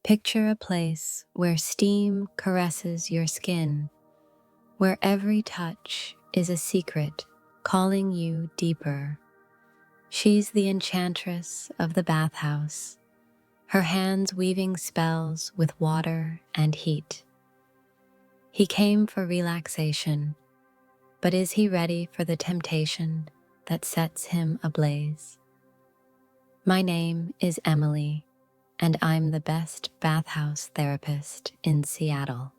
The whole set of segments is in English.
Picture a place where steam caresses your skin, where every touch is a secret calling you deeper. She's the enchantress of the bathhouse, her hands weaving spells with water and heat. He came for relaxation, but is he ready for the temptation that sets him ablaze? My name is Emily, and I'm the best bathhouse therapist in Seattle.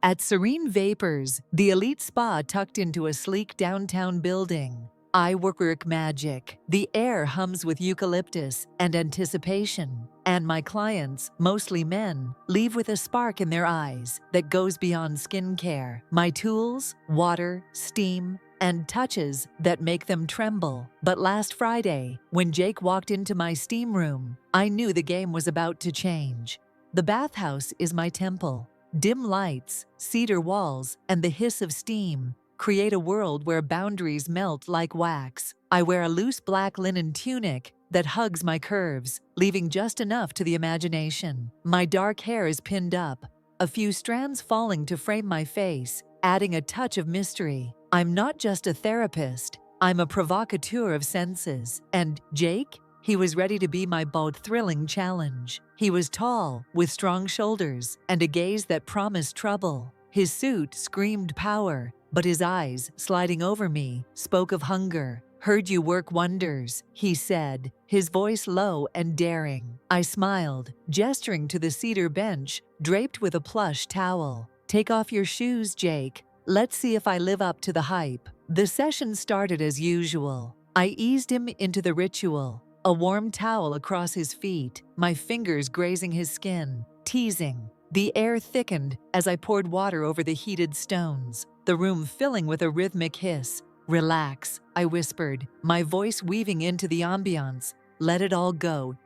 At Serene Vapors, the elite spa tucked into a sleek downtown building, I work magic. The air hums with eucalyptus and anticipation, and my clients, mostly men, leave with a spark in their eyes that goes beyond skincare. My tools, water, steam, and touches that make them tremble. But last Friday, when Jake walked into my steam room, I knew the game was about to change. The bathhouse is my temple. Dim lights, cedar walls, and the hiss of steam create a world where boundaries melt like wax. I wear a loose black linen tunic that hugs my curves, leaving just enough to the imagination. My dark hair is pinned up, a few strands falling to frame my face, adding a touch of mystery. I'm not just a therapist, I'm a provocateur of senses. And Jake? He was ready to be my bold, thrilling challenge. He was tall, with strong shoulders, and a gaze that promised trouble. His suit screamed power, but his eyes, sliding over me, spoke of hunger. "Heard you work wonders," he said, his voice low and daring. I smiled, gesturing to the cedar bench, draped with a plush towel. "Take off your shoes, Jake. Let's see if I live up to the hype." The session started as usual. I eased him into the ritual. A warm towel across his feet, my fingers grazing his skin, teasing. The air thickened as I poured water over the heated stones, the room filling with a rhythmic hiss. "Relax," I whispered, my voice weaving into the ambiance. "Let it all go."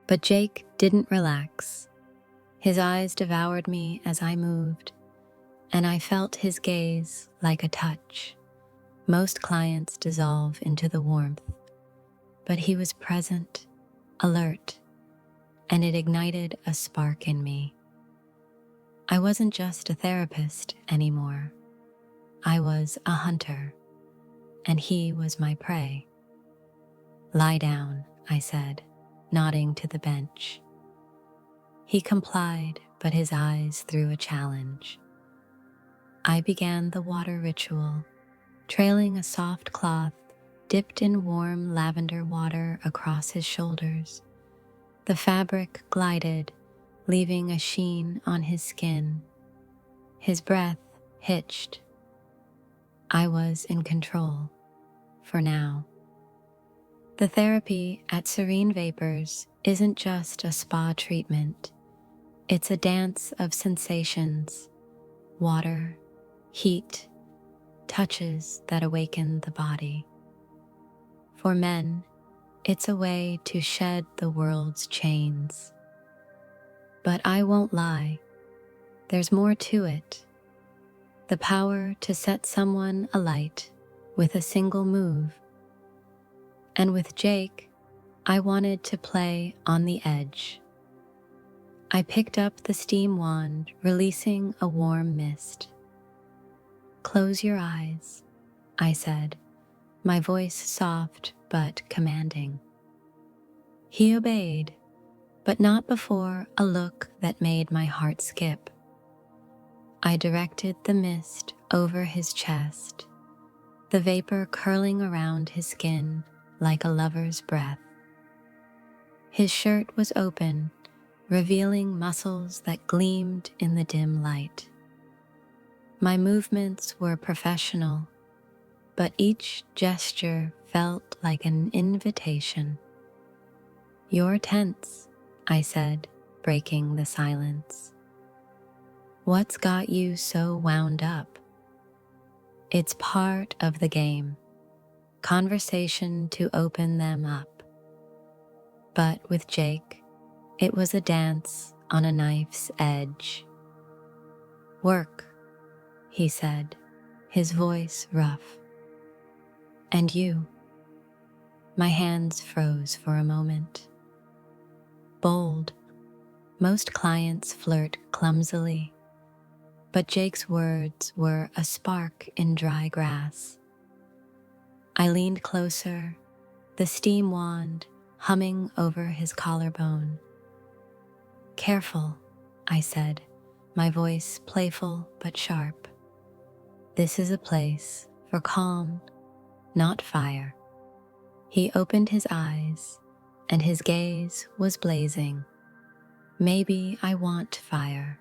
But Jake didn't relax. His eyes devoured me as I moved, and I felt his gaze like a touch. Most clients dissolve into the warmth, but he was present, alert, and it ignited a spark in me. I wasn't just a therapist anymore. I was a hunter, and he was my prey. "Lie down," I said, nodding to the bench. He complied, but his eyes threw a challenge. I began the water ritual, trailing a soft cloth dipped in warm lavender water across his shoulders. The fabric glided, leaving a sheen on his skin. His breath hitched. I was in control, for now. The therapy at Serene Vapors isn't just a spa treatment. It's a dance of sensations, water, heat, touches that awaken the body. For men, it's a way to shed the world's chains. But I won't lie, there's more to it. The power to set someone alight with a single move. And with Jake, I wanted to play on the edge. I picked up the steam wand, releasing a warm mist. "Close your eyes," I said, my voice soft but commanding. He obeyed, but not before a look that made my heart skip. I directed the mist over his chest, the vapor curling around his skin like a lover's breath. His shirt was open, revealing muscles that gleamed in the dim light. My movements were professional, but each gesture felt like an invitation. "You're tense," I said, breaking the silence. "What's got you so wound up?" "It's part of the game. Conversation to open them up." But with Jake, it was a dance on a knife's edge. "Work," he said, his voice rough. "And you?" My hands froze for a moment. "Bold," Most clients flirt clumsily, but Jake's words were a spark in dry grass. I leaned closer, the steam wand humming over his collarbone. "Careful," I said, my voice playful but sharp. "This is a place for calm, not fire." He opened his eyes, and his gaze was blazing. "Maybe I want fire."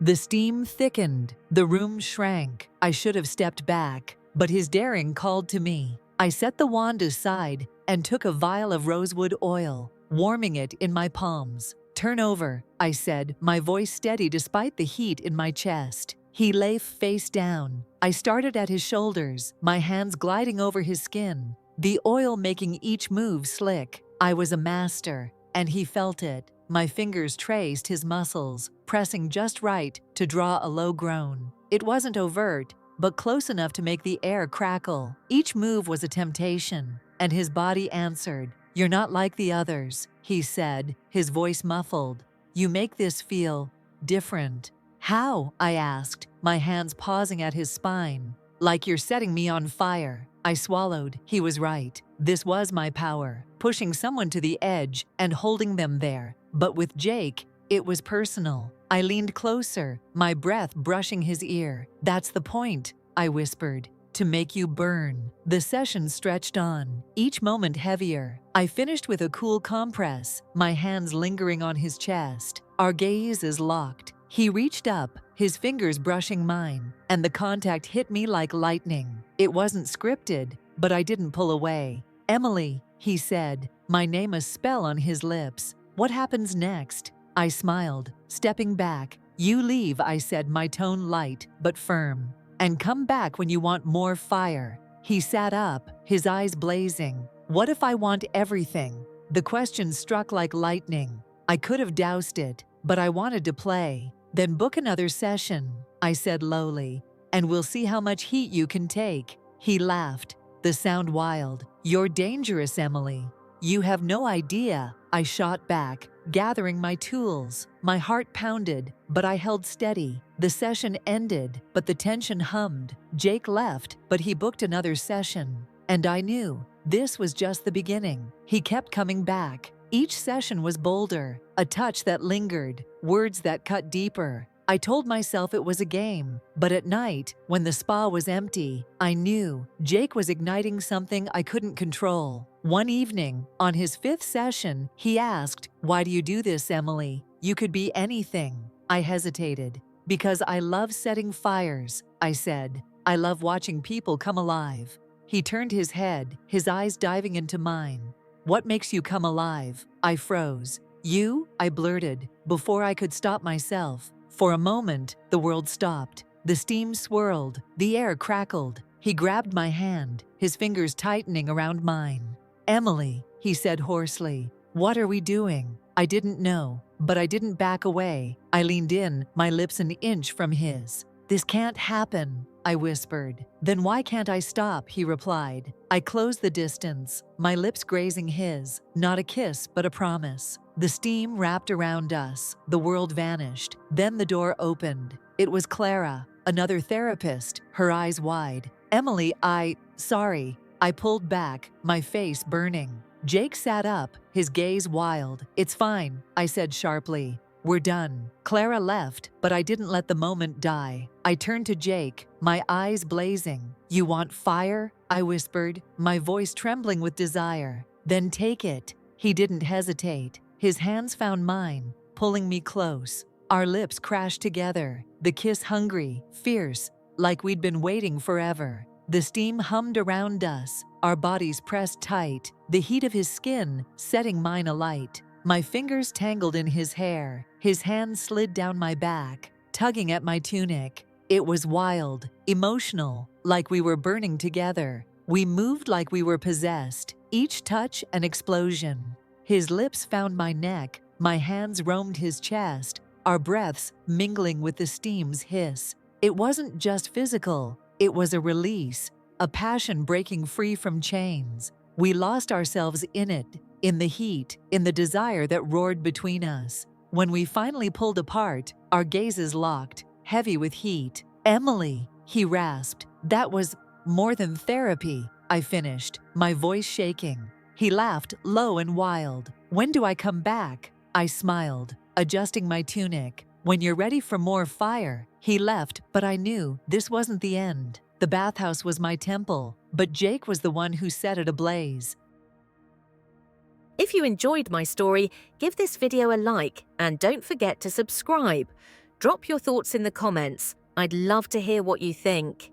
The steam thickened, the room shrank. I should have stepped back, but his daring called to me. I set the wand aside and took a vial of rosewood oil, warming it in my palms. "Turn over," I said, my voice steady despite the heat in my chest. He lay face down. I started at his shoulders, my hands gliding over his skin, the oil making each move slick. I was a master, and he felt it. My fingers traced his muscles, pressing just right to draw a low groan. It wasn't overt, but close enough to make the air crackle. Each move was a temptation, and his body answered. "You're not like the others," he said, his voice muffled. "You make this feel different." "How?" I asked, my hands pausing at his spine. "Like you're setting me on fire." I swallowed. He was right. This was my power, pushing someone to the edge and holding them there. But with Jake, it was personal. I leaned closer, my breath brushing his ear. "That's the point," I whispered. "To make you burn." The session stretched on, each moment heavier. I finished with a cool compress, my hands lingering on his chest. Our gazes locked. He reached up, his fingers brushing mine, and the contact hit me like lightning. It wasn't scripted, but I didn't pull away. "Emily," he said, my name a spell on his lips. "What happens next?" I smiled, stepping back. "You leave," I said, my tone light but firm. "And come back when you want more fire." He sat up, his eyes blazing. "What if I want everything?" The question struck like lightning. I could have doused it, but I wanted to play. "Then book another session," I said lowly, "and we'll see how much heat you can take." He laughed, the sound wild. "You're dangerous, Emily." "You have no idea," I shot back, gathering my tools. My heart pounded, but I held steady. The session ended, but the tension hummed. Jake left, but he booked another session. And I knew this was just the beginning. He kept coming back. Each session was bolder, a touch that lingered, words that cut deeper. I told myself it was a game, but at night, when the spa was empty, I knew Jake was igniting something I couldn't control. One evening, on his 5th session, he asked, "Why do you do this, Emily? You could be anything." I hesitated. "Because I love setting fires," I said. "I love watching people come alive." He turned his head, his eyes diving into mine. "What makes you come alive?" I froze. "You?" I blurted, before I could stop myself. For a moment, the world stopped. The steam swirled, the air crackled. He grabbed my hand, his fingers tightening around mine. "Emily," he said hoarsely, "what are we doing?" I didn't know, but I didn't back away. I leaned in, my lips an inch from his. "This can't happen," I whispered. "Then why can't I stop?" he replied. I closed the distance, my lips grazing his. Not a kiss, but a promise. The steam wrapped around us. The world vanished. Then the door opened. It was Clara, another therapist, her eyes wide. "Emily, sorry." I pulled back, my face burning. Jake sat up, his gaze wild. "It's fine," I said sharply. "We're done." Clara left, but I didn't let the moment die. I turned to Jake, my eyes blazing. "You want fire?" I whispered, my voice trembling with desire. "Then take it." He didn't hesitate. His hands found mine, pulling me close. Our lips crashed together, the kiss hungry, fierce, like we'd been waiting forever. The steam hummed around us, our bodies pressed tight, the heat of his skin setting mine alight. My fingers tangled in his hair, his hands slid down my back, tugging at my tunic. It was wild, emotional, like we were burning together. We moved like we were possessed, each touch an explosion. His lips found my neck, my hands roamed his chest, our breaths mingling with the steam's hiss. It wasn't just physical, it was a release, a passion breaking free from chains. We lost ourselves in it, in the heat, in the desire that roared between us. When we finally pulled apart, our gazes locked, heavy with heat. "Emily," he rasped. "That was more than therapy," I finished, my voice shaking. He laughed, low and wild. "When do I come back?" I smiled, adjusting my tunic. "When you're ready for more fire." He left, but I knew this wasn't the end. The bathhouse was my temple, but Jake was the one who set it ablaze. If you enjoyed my story, give this video a like and don't forget to subscribe. Drop your thoughts in the comments. I'd love to hear what you think.